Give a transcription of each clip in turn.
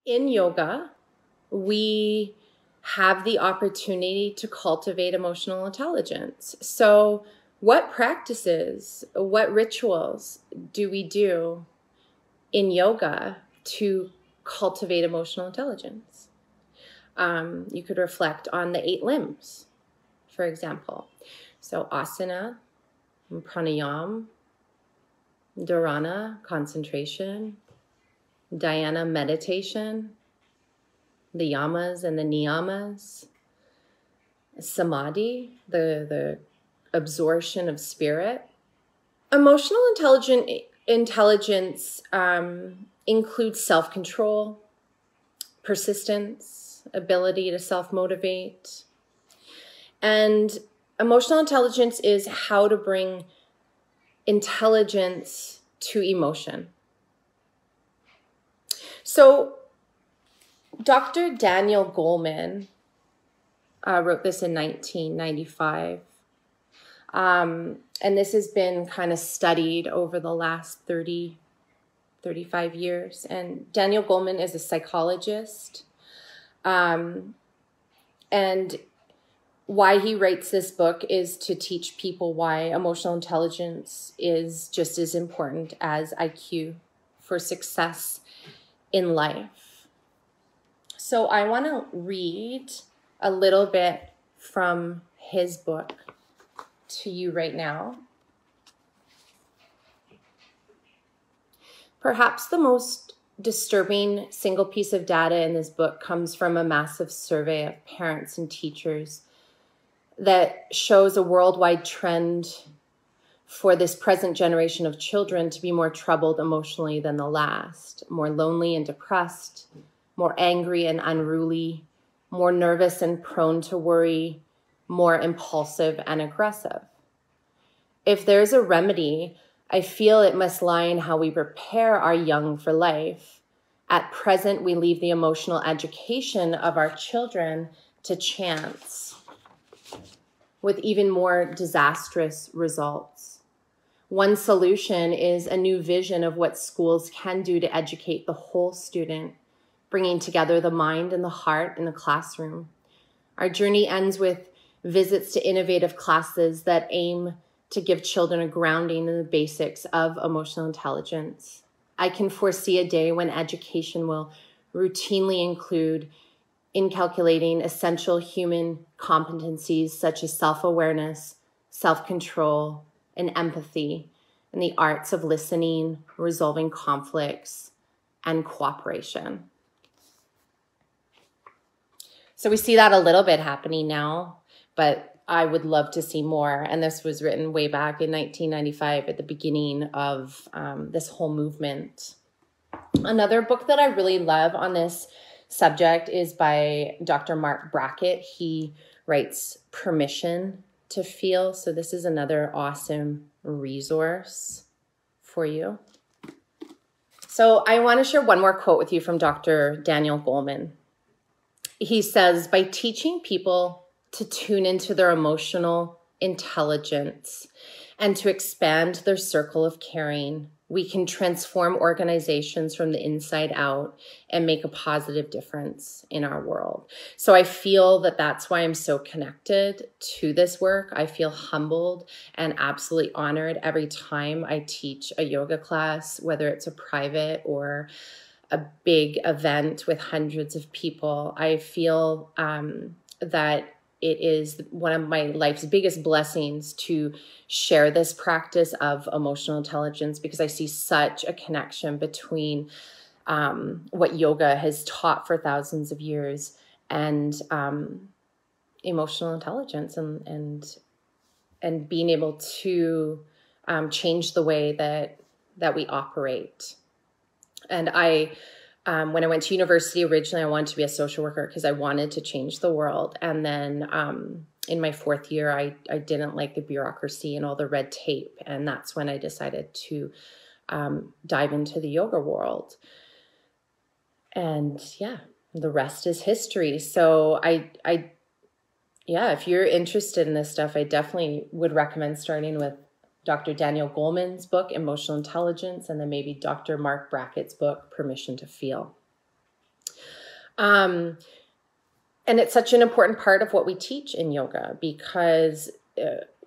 In yoga, we have the opportunity to cultivate emotional intelligence. So what practices, what rituals do we do in yoga to cultivate emotional intelligence? You could reflect on the 8 limbs, for example. So asana, pranayama, dharana, concentration, dhyana, meditation, the yamas and the niyamas, samadhi, the absorption of spirit. Emotional intelligence includes self-control, persistence, ability to self-motivate. And emotional intelligence is how to bring intelligence to emotion. So Dr. Daniel Goleman wrote this in 1995. And this has been kind of studied over the last 35 years. And Daniel Goleman is a psychologist. And why he writes this book is to teach people why emotional intelligence is just as important as IQ for success in life. So I want to read a little bit from his book to you right now. Perhaps the most disturbing single piece of data in this book comes from a massive survey of parents and teachers that shows a worldwide trend for this present generation of children to be more troubled emotionally than the last, more lonely and depressed, more angry and unruly, more nervous and prone to worry, more impulsive and aggressive. If there's a remedy, I feel it must lie in how we prepare our young for life. At present, we leave the emotional education of our children to chance, with even more disastrous results. One solution is a new vision of what schools can do to educate the whole student, bringing together the mind and the heart in the classroom. Our journey ends with visits to innovative classes that aim to give children a grounding in the basics of emotional intelligence. I can foresee a day when education will routinely include incalculating essential human competencies such as self-awareness, self-control, and empathy, and the arts of listening, resolving conflicts, and cooperation. So we see that a little bit happening now, but I would love to see more. And this was written way back in 1995 at the beginning of this whole movement. Another book that I really love on this subject is by Dr. Mark Brackett. He writes Permission to Feel. So this is another awesome resource for you. So I want to share one more quote with you from Dr. Daniel Goleman. He says, by teaching people to tune into their emotional intelligence and to expand their circle of caring, we can transform organizations from the inside out and make a positive difference in our world. So I feel that that's why I'm so connected to this work. I feel humbled and absolutely honored every time I teach a yoga class, whether it's a private or a big event with hundreds of people. I feel that it is one of my life's biggest blessings to share this practice of emotional intelligence, because I see such a connection between what yoga has taught for thousands of years and emotional intelligence and being able to change the way that we operate. And when I went to university, originally I wanted to be a social worker because I wanted to change the world. And then in my 4th year, I didn't like the bureaucracy and all the red tape. And that's when I decided to dive into the yoga world. And yeah, the rest is history. So if you're interested in this stuff, I definitely would recommend starting with Dr. Daniel Goleman's book, Emotional Intelligence, and then maybe Dr. Mark Brackett's book, Permission to Feel. And it's such an important part of what we teach in yoga, because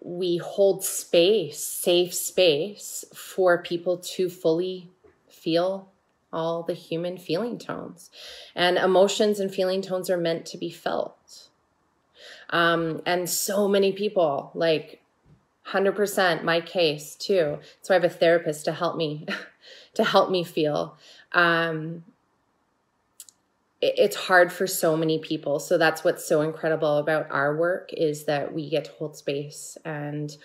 we hold space, safe space, for people to fully feel all the human feeling tones. And emotions and feeling tones are meant to be felt. And so many people, like 100% my case too. So I have a therapist to help me, feel. It's hard for so many people. So that's what's so incredible about our work, is that we get to hold space and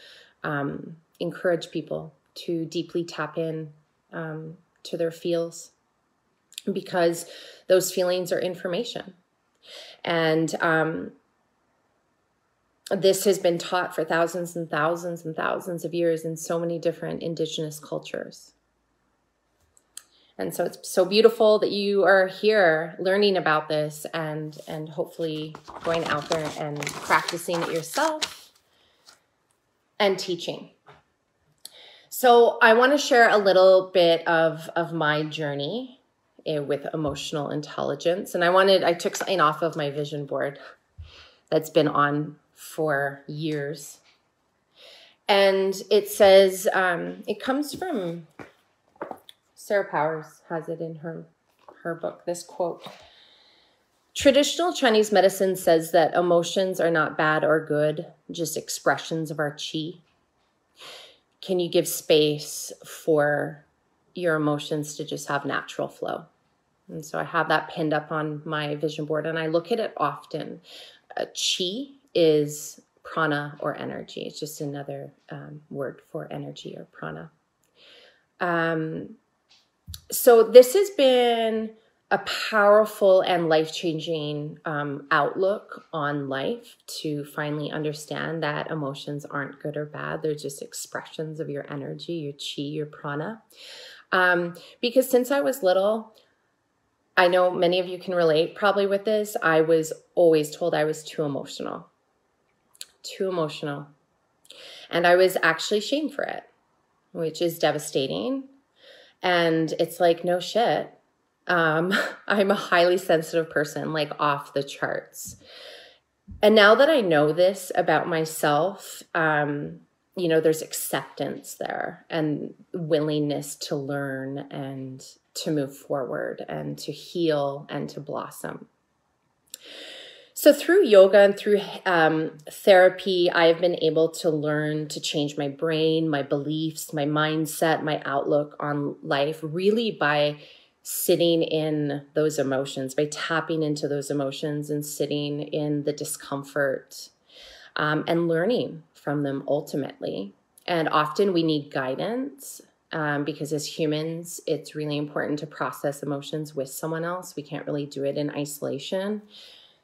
encourage people to deeply tap in to their feels, because those feelings are information. And this has been taught for thousands and thousands and thousands of years in so many different indigenous cultures. And so it's so beautiful that you are here learning about this, and hopefully going out there and practicing it yourself and teaching. So I want to share a little bit of my journey with emotional intelligence. And I took something off of my vision board that's been on for years. And it says, it comes from, Sarah Powers has it in her book, this quote: "Traditional Chinese medicine says that emotions are not bad or good, just expressions of our qi. Can you give space for your emotions to just have natural flow?" And so I have that pinned up on my vision board, and I look at it often. Qi is prana, or energy. It's just another word for energy, or prana. So this has been a powerful and life-changing outlook on life, to finally understand that emotions aren't good or bad. They're just expressions of your energy, your qi, your prana. Because since I was little, I know many of you can relate probably with this. I was always told I was too emotional. And I was actually shamed for it, which is devastating. And it's like, no shit. I'm a highly sensitive person, like off the charts. And now that I know this about myself, there's acceptance there, and willingness to learn and to move forward and to heal and to blossom. So through yoga and through therapy, I've been able to learn to change my brain, my beliefs, my mindset, my outlook on life, really by sitting in those emotions, by tapping into those emotions and sitting in the discomfort and learning from them ultimately. And often we need guidance because as humans, it's really important to process emotions with someone else. We can't really do it in isolation.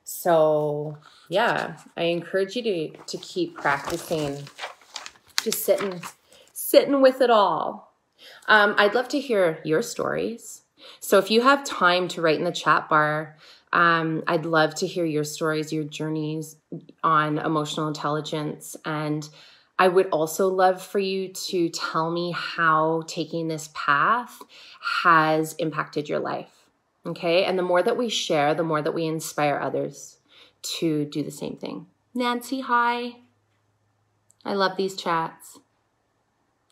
So yeah, I encourage you to keep practicing, just sitting with it all. I'd love to hear your stories. So if you have time to write in the chat bar, I'd love to hear your stories, your journeys on emotional intelligence. And I would also love for you to tell me how taking this path has impacted your life. Okay. And the more that we share, the more that we inspire others to do the same thing. Nancy, hi. I love these chats.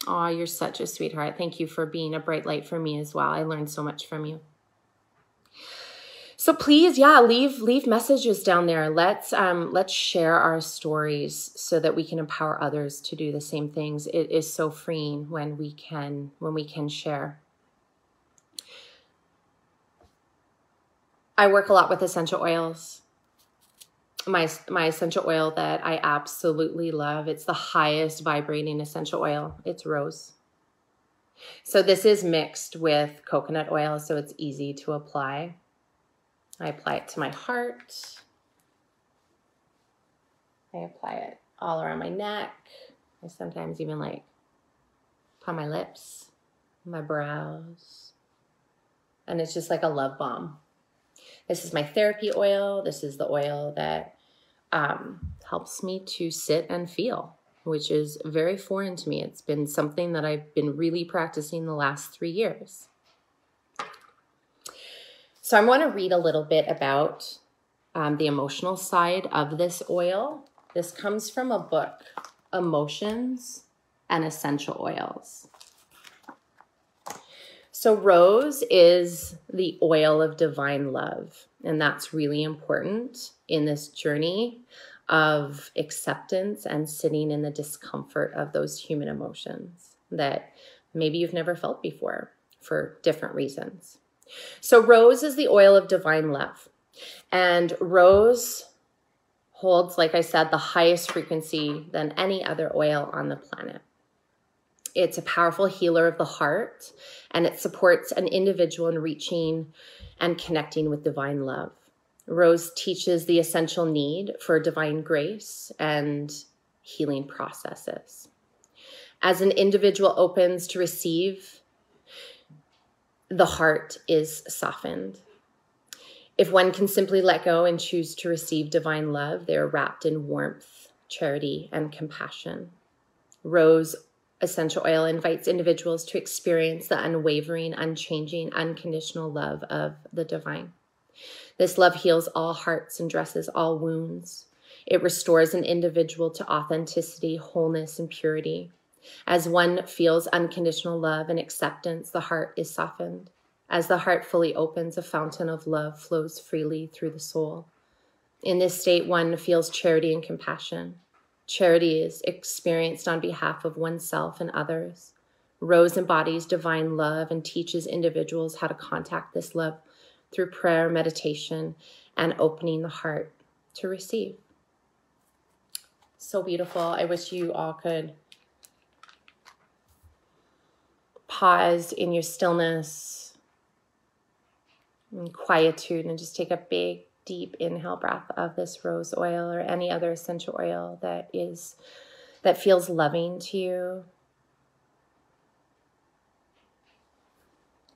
Oh, you're such a sweetheart. Thank you for being a bright light for me as well. I learned so much from you. So please, leave messages down there. Let's share our stories so that we can empower others to do the same things. It is so freeing when we can share. I work a lot with essential oils. My essential oil that I absolutely love, it's the highest vibrating essential oil. It's rose. So this is mixed with coconut oil, so it's easy to apply. I apply it to my heart. I apply it all around my neck. I sometimes even on my lips, my brows. And it's just like a love bomb. This is my therapy oil. This is the oil that helps me to sit and feel, which is very foreign to me. It's been something that I've been really practicing the last 3 years. So I want to read a little bit about the emotional side of this oil. This comes from a book, Emotions and Essential Oils. So rose is the oil of divine love, and that's really important in this journey of acceptance and sitting in the discomfort of those human emotions that maybe you've never felt before for different reasons. So rose is the oil of divine love, and rose holds, like I said, the highest frequency than any other oil on the planet. It's a powerful healer of the heart, and it supports an individual in reaching and connecting with divine love. Rose teaches the essential need for divine grace and healing processes. As an individual opens to receive, the heart is softened. If one can simply let go and choose to receive divine love, they are wrapped in warmth, charity, and compassion. Rose essential oil invites individuals to experience the unwavering, unchanging, unconditional love of the divine. This love heals all hearts and dresses all wounds. It restores an individual to authenticity, wholeness, and purity. As one feels unconditional love and acceptance, the heart is softened. As the heart fully opens, a fountain of love flows freely through the soul. In this state, one feels charity and compassion. Charity is experienced on behalf of oneself and others. Rose embodies divine love and teaches individuals how to contact this love through prayer, meditation, and opening the heart to receive. So beautiful. I wish you all could pause in your stillness and quietude and just take a big, deep inhale breath of this rose oil or any other essential oil that feels loving to you.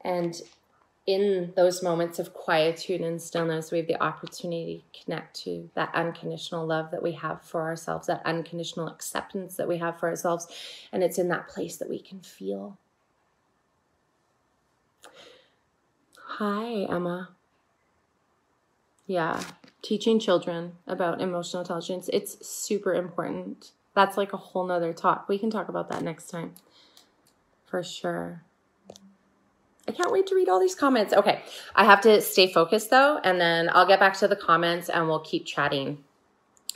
And in those moments of quietude and stillness, we have the opportunity to connect to that unconditional love that we have for ourselves, that unconditional acceptance that we have for ourselves. And it's in that place that we can feel. Hi, Emma. Yeah, teaching children about emotional intelligence, it's super important. That's like a whole nother talk. We can talk about that next time, for sure. I can't wait to read all these comments. Okay, I have to stay focused though, and then I'll get back to the comments and we'll keep chatting.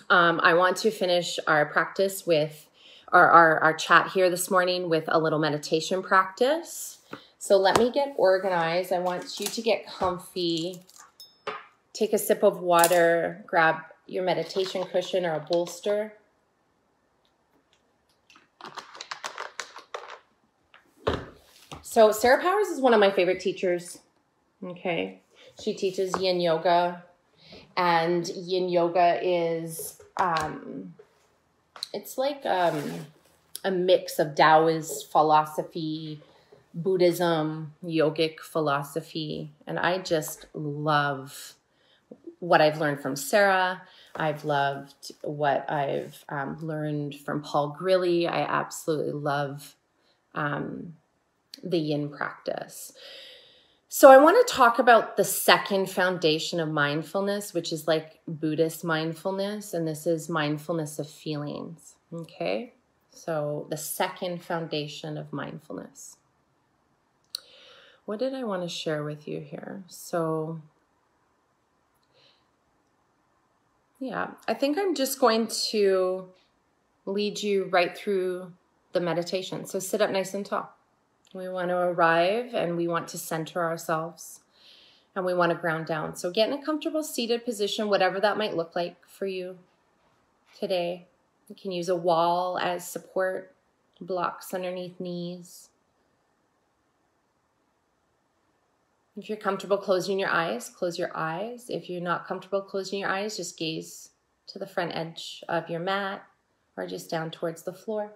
I want to finish our practice with our chat here this morning with a little meditation practice. So let me get organized. I want you to get comfy. Take a sip of water, grab your meditation cushion or a bolster. So Sarah Powers is one of my favorite teachers, okay? She teaches Yin Yoga, and Yin Yoga is, it's like a mix of Taoist philosophy, Buddhism, yogic philosophy, and I just love what I've learned from Sarah. I've loved what I've learned from Paul Grilly. I absolutely love the Yin practice. So I want to talk about the second foundation of mindfulness, which is like Buddhist mindfulness, and this is mindfulness of feelings, okay? So the second foundation of mindfulness. What did I want to share with you here? So yeah, I think I'm just going to lead you right through the meditation. So sit up nice and tall. We want to arrive and we want to center ourselves and we want to ground down. So get in a comfortable seated position, whatever that might look like for you today. You can use a wall as support, blocks underneath knees. If you're comfortable closing your eyes, close your eyes. If you're not comfortable closing your eyes, just gaze to the front edge of your mat or just down towards the floor.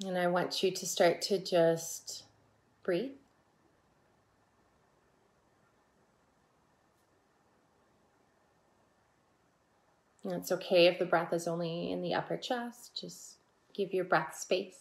And I want you to start to just breathe. And it's okay if the breath is only in the upper chest. Just give your breath space.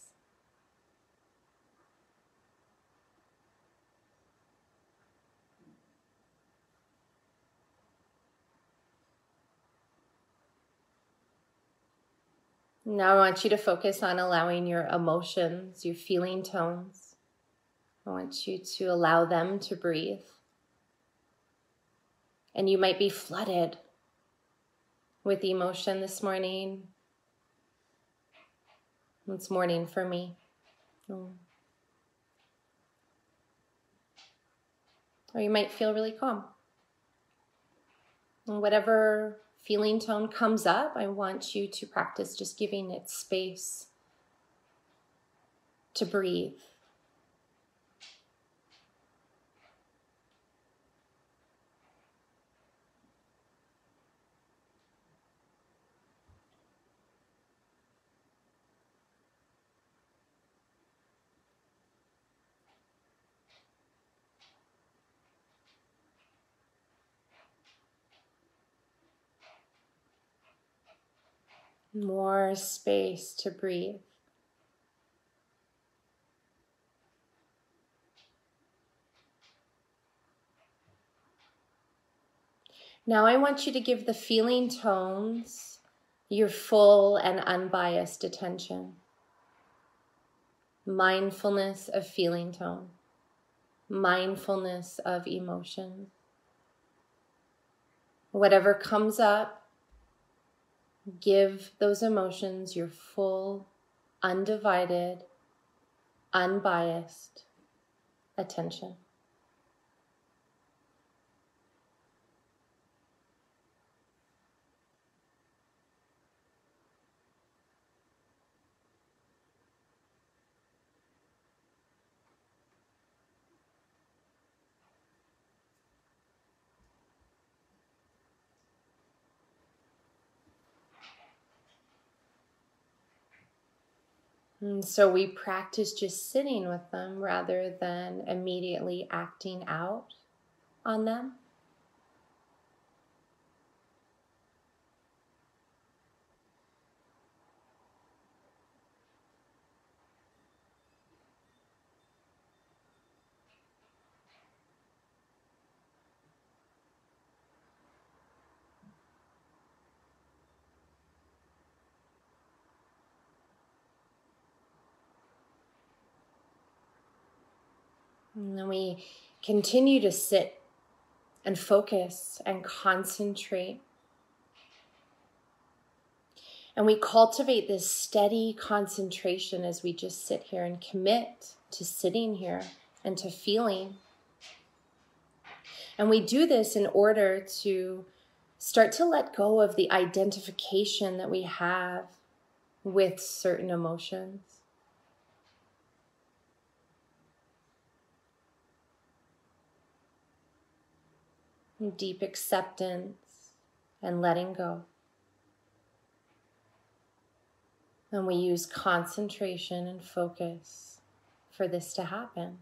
Now I want you to focus on allowing your emotions, your feeling tones. I want you to allow them to breathe. And you might be flooded with emotion this morning. It's morning for me. Or you might feel really calm. And whatever feeling tone comes up, I want you to practice just giving it space to breathe. More space to breathe. Now I want you to give the feeling tones your full and unbiased attention. Mindfulness of feeling tone. Mindfulness of emotion. Whatever comes up, give those emotions your full, undivided, unbiased attention. And so we practice just sitting with them rather than immediately acting out on them. And then we continue to sit and focus and concentrate. And we cultivate this steady concentration as we just sit here and commit to sitting here and to feeling. And we do this in order to start to let go of the identification that we have with certain emotions. Deep acceptance and letting go. And we use concentration and focus for this to happen.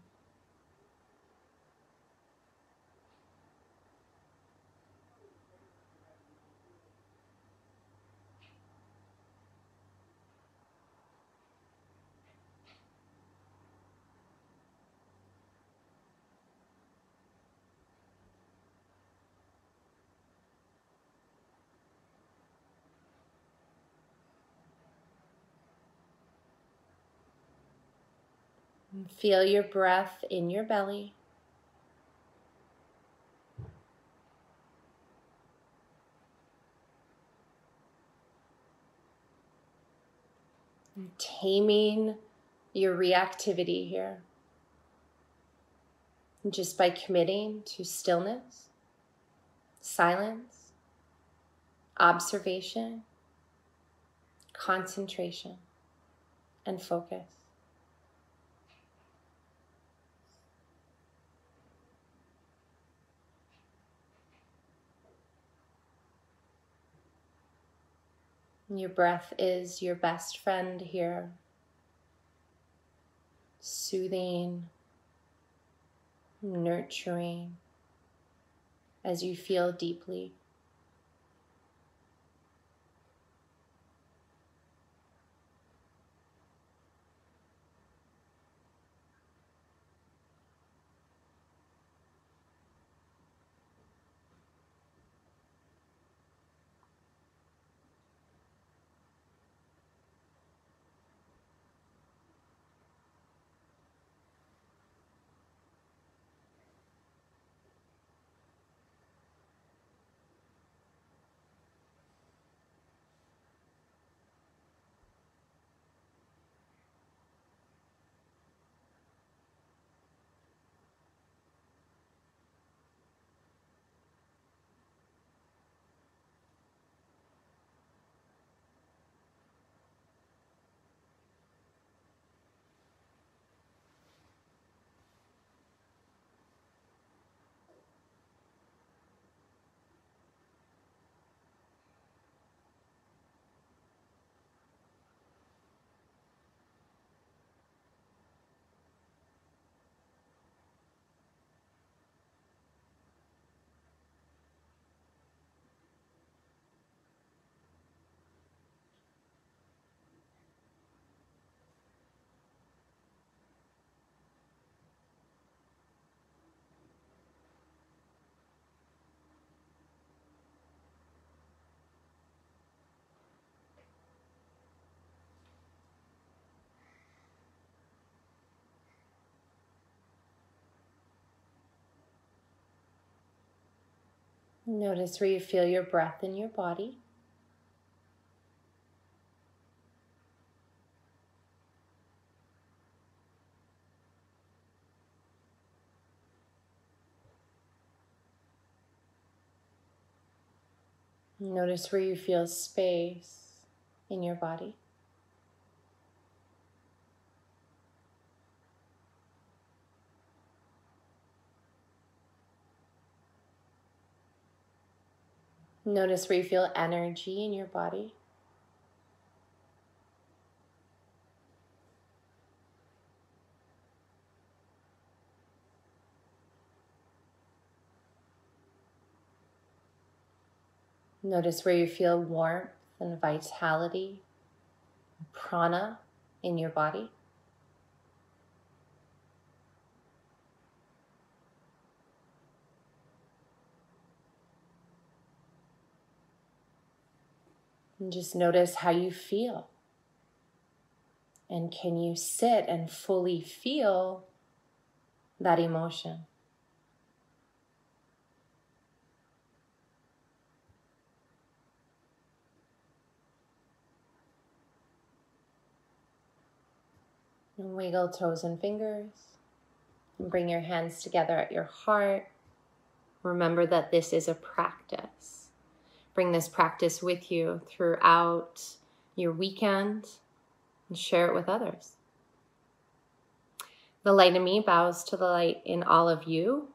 Feel your breath in your belly. Taming your reactivity here. Just by committing to stillness, silence, observation, concentration, and focus. Your breath is your best friend here, soothing, nurturing as you feel deeply. Notice where you feel your breath in your body. Notice where you feel space in your body. Notice where you feel energy in your body. Notice where you feel warmth and vitality, prana in your body. And just notice how you feel. And can you sit and fully feel that emotion? And wiggle toes and fingers. And bring your hands together at your heart. Remember that this is a practice. Bring this practice with you throughout your weekend and share it with others. The light in me bows to the light in all of you.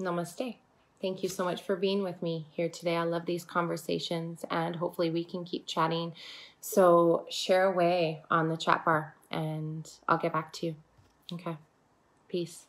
Namaste. Thank you so much for being with me here today. I love these conversations and hopefully we can keep chatting. So share away on the chat bar and I'll get back to you. Okay. Peace.